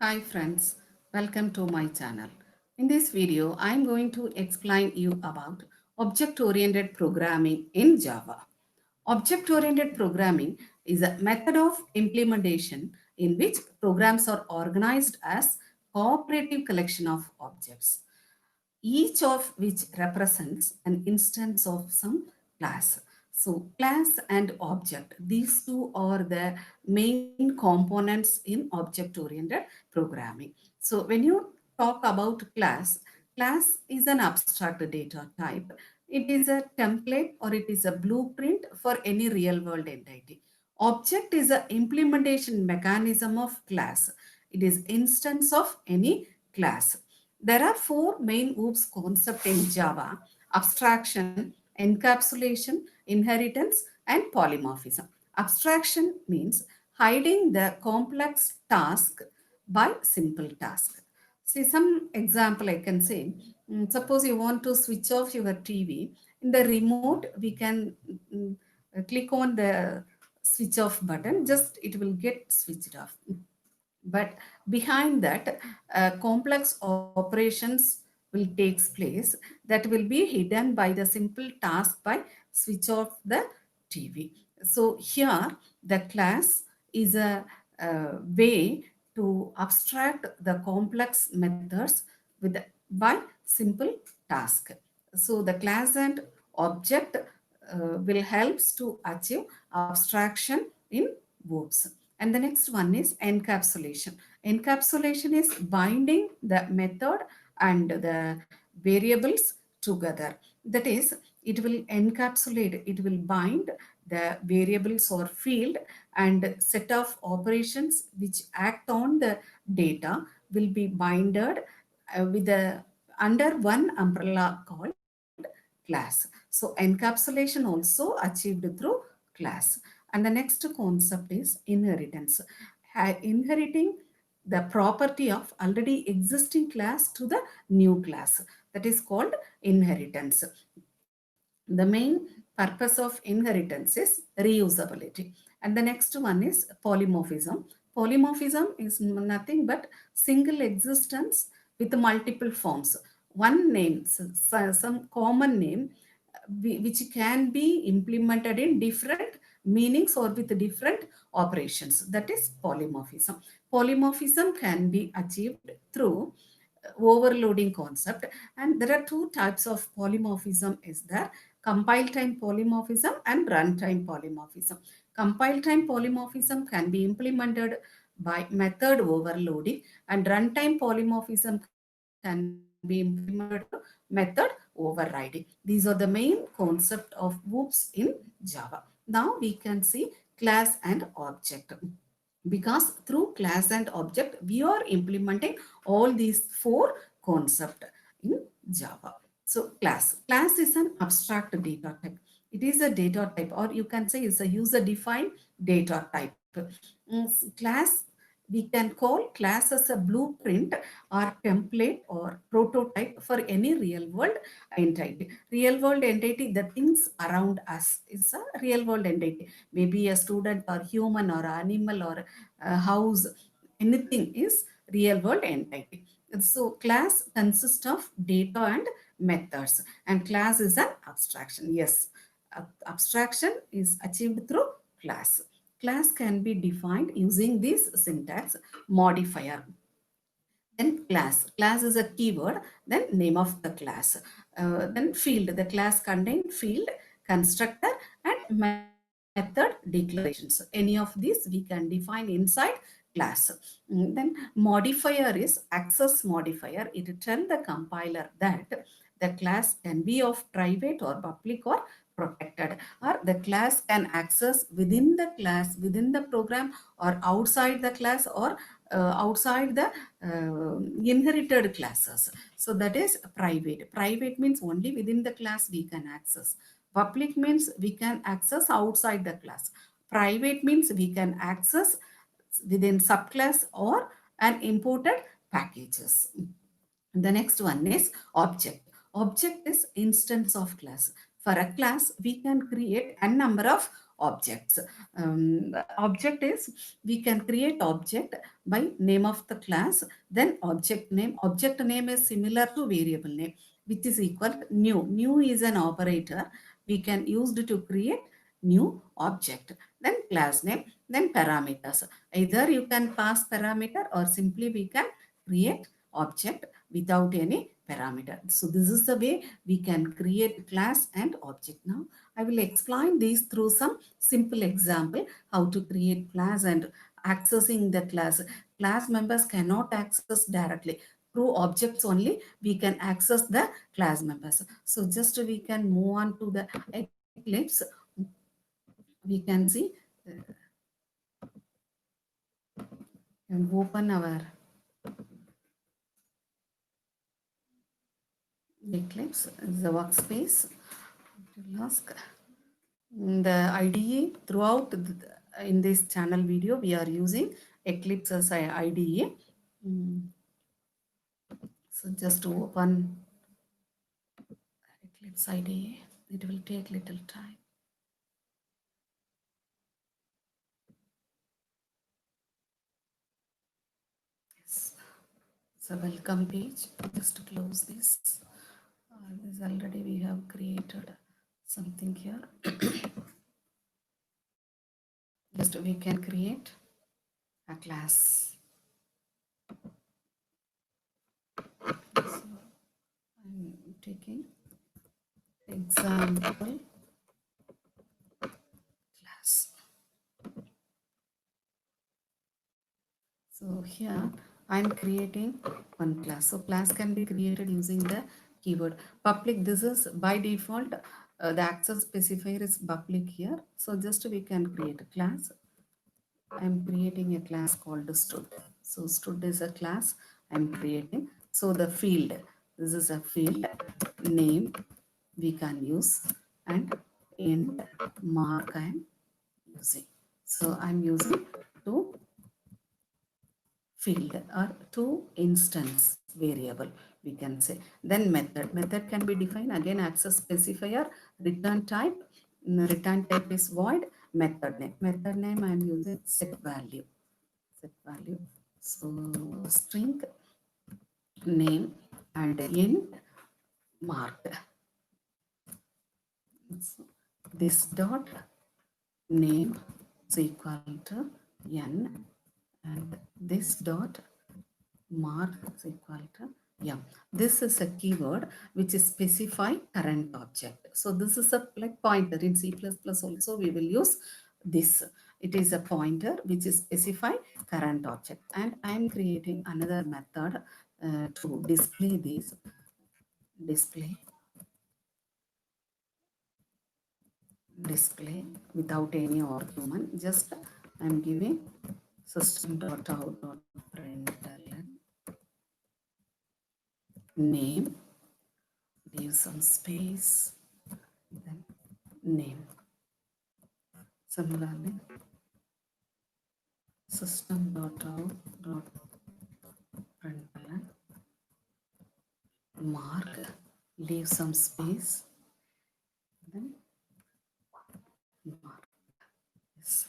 Hi friends, welcome to my channel. In this video, I am going to explain you about object-oriented programming in Java. Object-oriented programming is a method of implementation in which programs are organized as cooperative collection of objects, each of which represents an instance of some class. So class and object, these two are the main components in object-oriented programming. So when you talk about class, class is an abstract data type. It is a template or it is a blueprint for any real world entity. Object is an implementation mechanism of class. It is instance of any class. There are four main OOPS concepts in Java: abstraction, encapsulation, inheritance, and polymorphism. Abstraction means hiding the complex task by simple task. See, some example I can say, suppose you want to switch off your TV. In the remote, we can click on the switch off button, just it will get switched off. But behind that, complex operations will takes place that will be hidden by the simple task by switch off the TV. So here the class is a way to abstract the complex methods with by simple task. So the class and object will helps to achieve abstraction in verbs. And the next one is encapsulation. Encapsulation is binding the method and the variables together. That is, it will encapsulate, it will bind the variables or field, and set of operations which act on the data will be binded with the under one umbrella called class. So encapsulation also achieved through class. And the next concept is inheritance. Inheriting the property of already existing class to the new class. That is called inheritance. The main purpose of inheritance is reusability. And the next one is polymorphism. Polymorphism is nothing but single existence with multiple forms. One name, some common name, which can be implemented in different meanings or with different operations. That is polymorphism. Polymorphism can be achieved through overloading concept, and there are two types of polymorphism is there: compile time polymorphism and runtime polymorphism. Compile time polymorphism can be implemented by method overloading, and runtime polymorphism can be implemented through method overriding. These are the main concept of OOPS in Java. Now we can see class and object, because through class and object we are implementing all these four concept in Java. So class is an abstract data type. It is a data type, or you can say it's a user defined data type. Class, we can call class as a blueprint or template or prototype for any real world entity. Real world entity, the things around us is a real world entity. Maybe a student or human or animal or a house, anything is real world entity. So class consists of data and methods, and class is an abstraction. Yes, abstraction is achieved through class. Class can be defined using this syntax: modifier, then class is a keyword, then name of the class, then field, the class contain field, constructor, and method declarations. Any of these we can define inside class. Then modifier is access modifier. It tell the compiler that the class can be of private or public or protected, or the class can access within the class, within the program, or outside the class, or outside the inherited classes. So that is private. Private means only within the class we can access. Public means we can access outside the class. Private means we can access within subclass or an imported packages. The next one is object. Object is instance of class. For a class, we can create a number of objects. Object is, we can create object by name of the class, then object name. Object name is similar to variable name, which is equal to new. New is an operator we can use to create new object. Then class name, then parameters. Either you can pass parameter or simply we can create object without any parameter. So this is the way we can create class and object. Now I will explain these through some simple example how to create class and accessing the class. Class members cannot access directly. Through objects only we can access the class members. So just we can move on to the Eclipse. We can see and open our Eclipse, the workspace. Ask the IDE throughout in this channel video we are using Eclipse as IDE. So just to open Eclipse IDE, it will take little time. Yes. So welcome page. Just to close this. This already we have created something here. Just we can create a class. So I'm taking example class. So here I'm creating one class. So class can be created using the keyword public. This is by default the access specifier is public here. So just we can create a class. I'm creating a class called stud. So stud is a class I'm creating. So the field, this is a field name we can use, and int mark I'm using. So I'm using two field or two instance variable we can say. Then method can be defined again access specifier. Return type, return type is void. Method name I am using set value. So string name and int mark. So this dot name is equal to n, and this dot mark is equal to m. This is a keyword which is specify current object. So this is a like pointer in C++ also we will use this. It is a pointer which is specify current object, and I am creating another method to display this. Display without any argument. Just I am giving system.out.println name, leave some space, then name. Similarly, system.out.println mark, leave some space, then mark. Yes.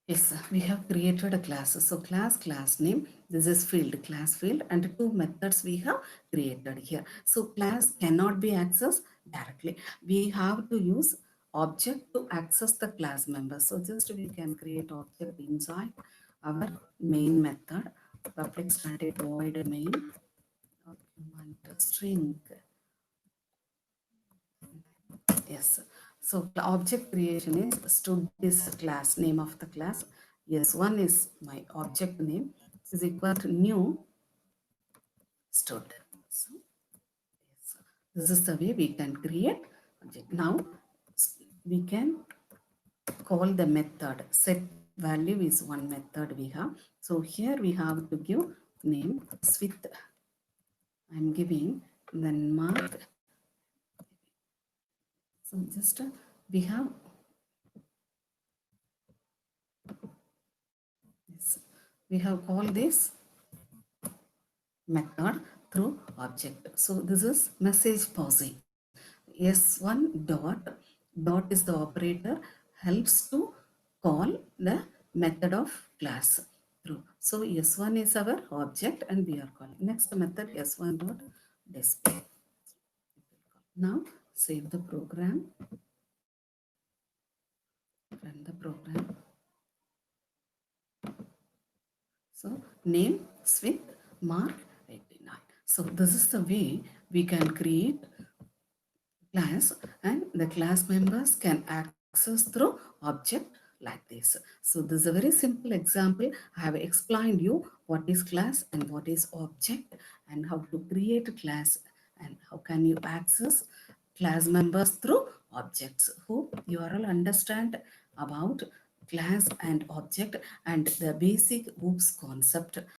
Yes, we have created a class. So class name, this is field, class field, and two methods we have created here. So class cannot be accessed directly. We have to use object to access the class member. So just we can create object inside our main method, public static void main argument string. Yes. So the object creation is stud is class name of the class. Yes, one is my object name is equal to new stud. So yes, this is the way we can create object. Now we can call the method. Set value is one method we have. So here we have to give name with. I'm giving then mark. So just we have this. We have called this method through object. So this is message pausing. S1 dot is the operator helps to call the method of class through. So S1 is our object and we are calling. Next method S1 dot display. Now save the program, run the program. So name Smith Mark 89. So this is the way we can create class and the class members can access through object like this. So this is a very simple example. I have explained you what is class and what is object and how to create a class and how can you access class members through objects. Hope you all understand about class and object and the basic OOPS concept